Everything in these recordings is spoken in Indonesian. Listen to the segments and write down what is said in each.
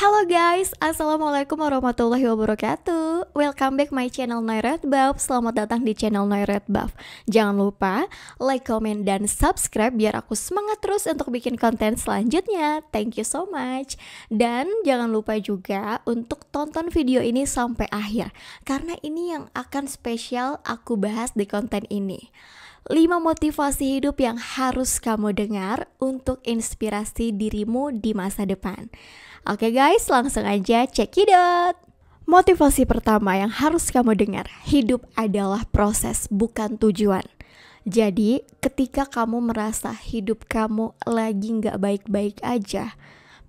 Halo guys, Assalamualaikum warahmatullahi wabarakatuh. Welcome back my channel Noiret Buff. Selamat datang di channel Noiret Buff. Jangan lupa like, comment, dan subscribe biar aku semangat terus untuk bikin konten selanjutnya. Thank you so much. Dan jangan lupa juga untuk tonton video ini sampai akhir, karena ini yang akan spesial aku bahas di konten ini. 5 motivasi hidup yang harus kamu dengar untuk inspirasi dirimu di masa depan. Oke guys, langsung aja check it out. Motivasi pertama yang harus kamu dengar, hidup adalah proses, bukan tujuan. Jadi, ketika kamu merasa hidup kamu lagi gak baik-baik aja,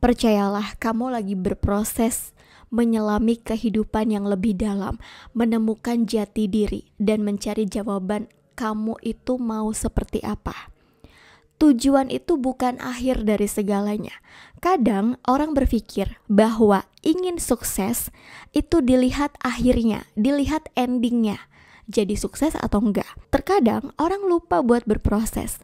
percayalah kamu lagi berproses menyelami kehidupan yang lebih dalam, menemukan jati diri, dan mencari jawaban kamu itu mau seperti apa. Tujuan itu bukan akhir dari segalanya. Kadang orang berpikir bahwa ingin sukses itu dilihat akhirnya, dilihat endingnya, jadi sukses atau enggak. Terkadang orang lupa buat berproses.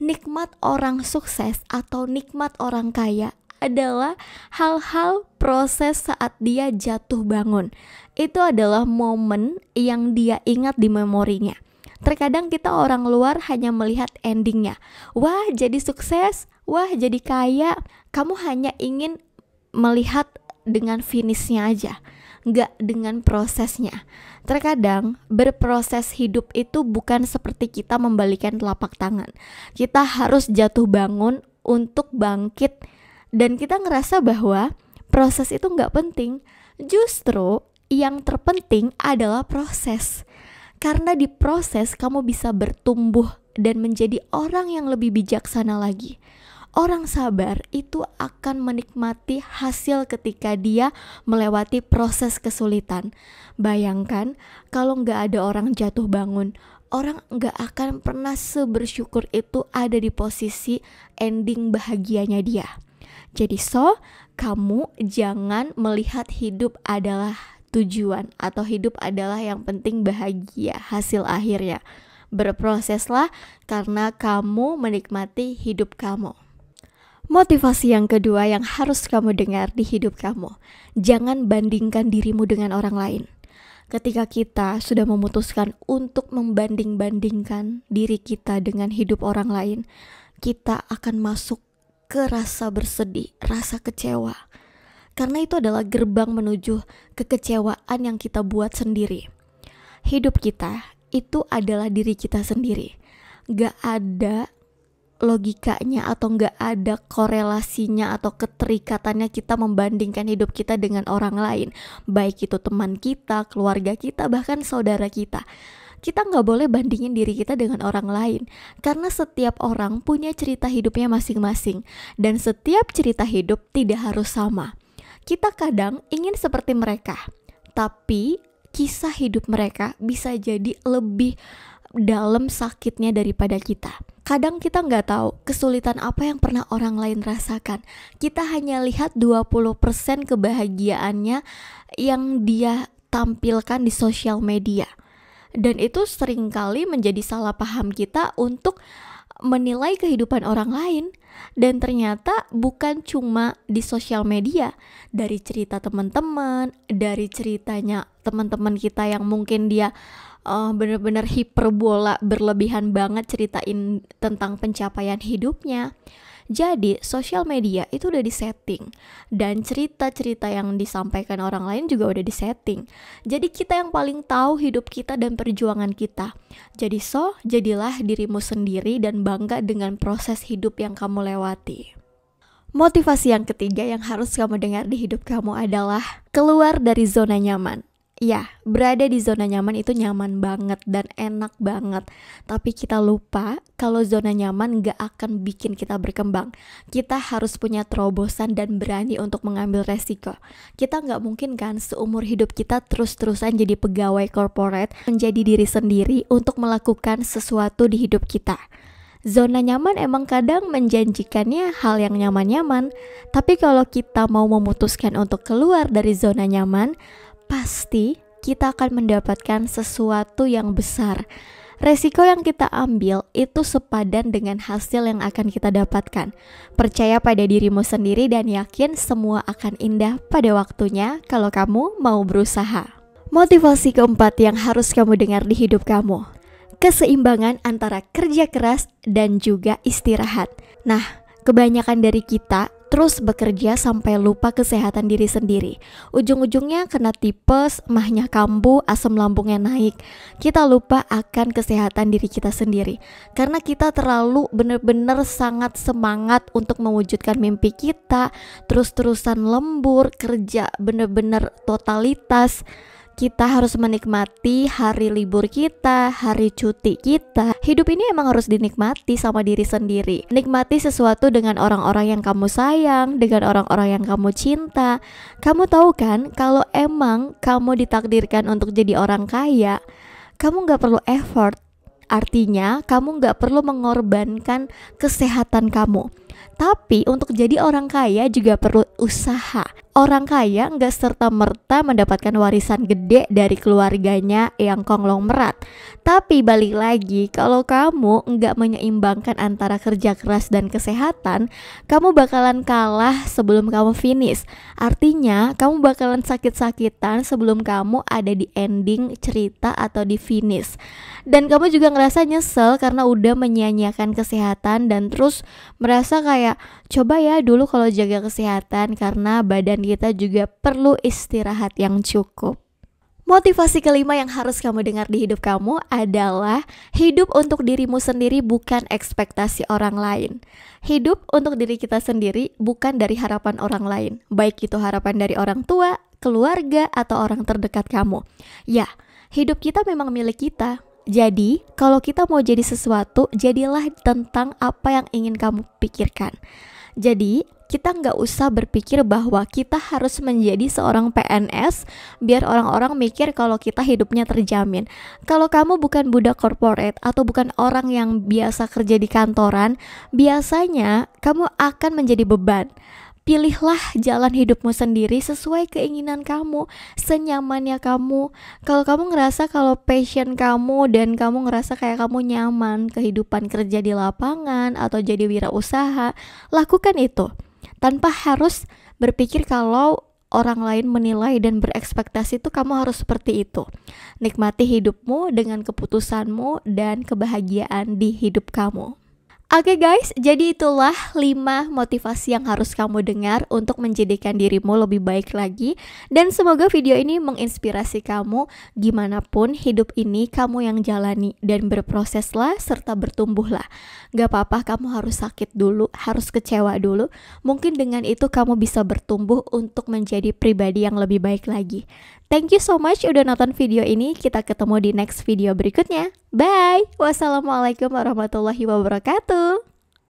Nikmat orang sukses atau nikmat orang kaya adalah hal-hal proses saat dia jatuh bangun. Itu adalah momen yang dia ingat di memorinya. Terkadang kita orang luar hanya melihat endingnya. Wah, jadi sukses, wah, jadi kaya. Kamu hanya ingin melihat dengan finishnya aja, nggak dengan prosesnya. Terkadang berproses hidup itu bukan seperti kita membalikan telapak tangan. Kita harus jatuh bangun untuk bangkit. Dan kita ngerasa bahwa proses itu nggak penting. Justru yang terpenting adalah proses. Karena di proses kamu bisa bertumbuh dan menjadi orang yang lebih bijaksana lagi. Orang sabar itu akan menikmati hasil ketika dia melewati proses kesulitan. Bayangkan kalau nggak ada orang jatuh bangun, orang nggak akan pernah sebersyukur itu ada di posisi ending bahagianya dia. Jadi kamu jangan melihat hidup adalah tujuan atau hidup adalah yang penting bahagia hasil akhirnya. Berproseslah karena kamu menikmati hidup kamu. Motivasi yang kedua yang harus kamu dengar di hidup kamu, jangan bandingkan dirimu dengan orang lain. Ketika kita sudah memutuskan untuk membanding-bandingkan diri kita dengan hidup orang lain, kita akan masuk ke rasa bersedih, rasa kecewa. Karena itu adalah gerbang menuju kekecewaan yang kita buat sendiri. Hidup kita itu adalah diri kita sendiri. Gak ada logikanya atau gak ada korelasinya atau keterikatannya kita membandingkan hidup kita dengan orang lain. Baik itu teman kita, keluarga kita, bahkan saudara kita. Kita gak boleh bandingin diri kita dengan orang lain. Karena setiap orang punya cerita hidupnya masing-masing. Dan setiap cerita hidup tidak harus sama. Kita kadang ingin seperti mereka, tapi kisah hidup mereka bisa jadi lebih dalam sakitnya daripada kita. Kadang kita nggak tahu kesulitan apa yang pernah orang lain rasakan. Kita hanya lihat 20% kebahagiaannya yang dia tampilkan di sosial media. Dan itu seringkali menjadi salah paham kita untuk menilai kehidupan orang lain. Dan ternyata bukan cuma di sosial media, dari cerita teman-teman, dari ceritanya teman-teman kita yang mungkin dia benar-benar hiperbola berlebihan banget ceritain tentang pencapaian hidupnya. Jadi sosial media itu udah disetting dan cerita-cerita yang disampaikan orang lain juga udah disetting. Jadi kita yang paling tahu hidup kita dan perjuangan kita. Jadi jadilah dirimu sendiri dan bangga dengan proses hidup yang kamu lewati. Motivasi yang ketiga yang harus kamu dengar di hidup kamu adalah keluar dari zona nyaman. Ya, berada di zona nyaman itu nyaman banget dan enak banget. Tapi kita lupa kalau zona nyaman gak akan bikin kita berkembang. Kita harus punya terobosan dan berani untuk mengambil resiko. Kita gak mungkin kan seumur hidup kita terus-terusan jadi pegawai corporate, menjadi diri sendiri untuk melakukan sesuatu di hidup kita. Zona nyaman emang kadang menjanjikannya hal yang nyaman-nyaman. Tapi kalau kita mau memutuskan untuk keluar dari zona nyaman, pasti kita akan mendapatkan sesuatu yang besar. Resiko yang kita ambil itu sepadan dengan hasil yang akan kita dapatkan. Percaya pada dirimu sendiri dan yakin semua akan indah pada waktunya kalau kamu mau berusaha. Motivasi keempat yang harus kamu dengar di hidup kamu: keseimbangan antara kerja keras dan juga istirahat. Nah, kebanyakan dari kita terus bekerja sampai lupa kesehatan diri sendiri. Ujung-ujungnya kena tipes, mahnya kambuh, asam lambungnya naik. Kita lupa akan kesehatan diri kita sendiri karena kita terlalu benar-benar sangat semangat untuk mewujudkan mimpi kita, terus-terusan lembur, kerja benar-benar totalitas. Kita harus menikmati hari libur kita, hari cuti kita. Hidup ini emang harus dinikmati sama diri sendiri. Nikmati sesuatu dengan orang-orang yang kamu sayang, dengan orang-orang yang kamu cinta. Kamu tahu kan, kalau emang kamu ditakdirkan untuk jadi orang kaya, kamu gak perlu effort. Artinya, kamu gak perlu mengorbankan kesehatan kamu. Tapi untuk jadi orang kaya juga perlu usaha. Orang kaya nggak serta-merta mendapatkan warisan gede dari keluarganya yang konglomerat. Tapi balik lagi, kalau kamu nggak menyeimbangkan antara kerja keras dan kesehatan, kamu bakalan kalah sebelum kamu finish. Artinya, kamu bakalan sakit-sakitan sebelum kamu ada di ending cerita atau di finish. Dan kamu juga ngerasa nyesel karena udah menyia-nyiakan kesehatan dan terus merasa kayak, coba ya dulu kalau jaga kesehatan karena badan kita juga perlu istirahat yang cukup. Motivasi kelima yang harus kamu dengar di hidup kamu adalah hidup untuk dirimu sendiri, bukan ekspektasi orang lain. Hidup untuk diri kita sendiri, bukan dari harapan orang lain. Baik itu harapan dari orang tua, keluarga, atau orang terdekat kamu. Ya, hidup kita memang milik kita. Jadi, kalau kita mau jadi sesuatu, jadilah tentang apa yang ingin kamu pikirkan. Jadi, kita nggak usah berpikir bahwa kita harus menjadi seorang PNS biar orang-orang mikir kalau kita hidupnya terjamin. Kalau kamu bukan budak corporate atau bukan orang yang biasa kerja di kantoran, biasanya kamu akan menjadi beban. Pilihlah jalan hidupmu sendiri sesuai keinginan kamu, senyamannya kamu. Kalau kamu ngerasa kalau passion kamu dan kamu ngerasa kayak kamu nyaman kehidupan kerja di lapangan atau jadi wirausaha, lakukan itu. Tanpa harus berpikir kalau orang lain menilai dan berekspektasi itu kamu harus seperti itu. Nikmati hidupmu dengan keputusanmu dan kebahagiaan di hidup kamu. Oke guys, jadi itulah 5 motivasi yang harus kamu dengar untuk menjadikan dirimu lebih baik lagi. Dan semoga video ini menginspirasi kamu. Gimana pun hidup ini kamu yang jalani dan berproseslah serta bertumbuhlah. Gak apa-apa kamu harus sakit dulu, harus kecewa dulu. Mungkin dengan itu kamu bisa bertumbuh untuk menjadi pribadi yang lebih baik lagi. Thank you so much udah nonton video ini. Kita ketemu di next video berikutnya. Bye. Wassalamualaikum warahmatullahi wabarakatuh.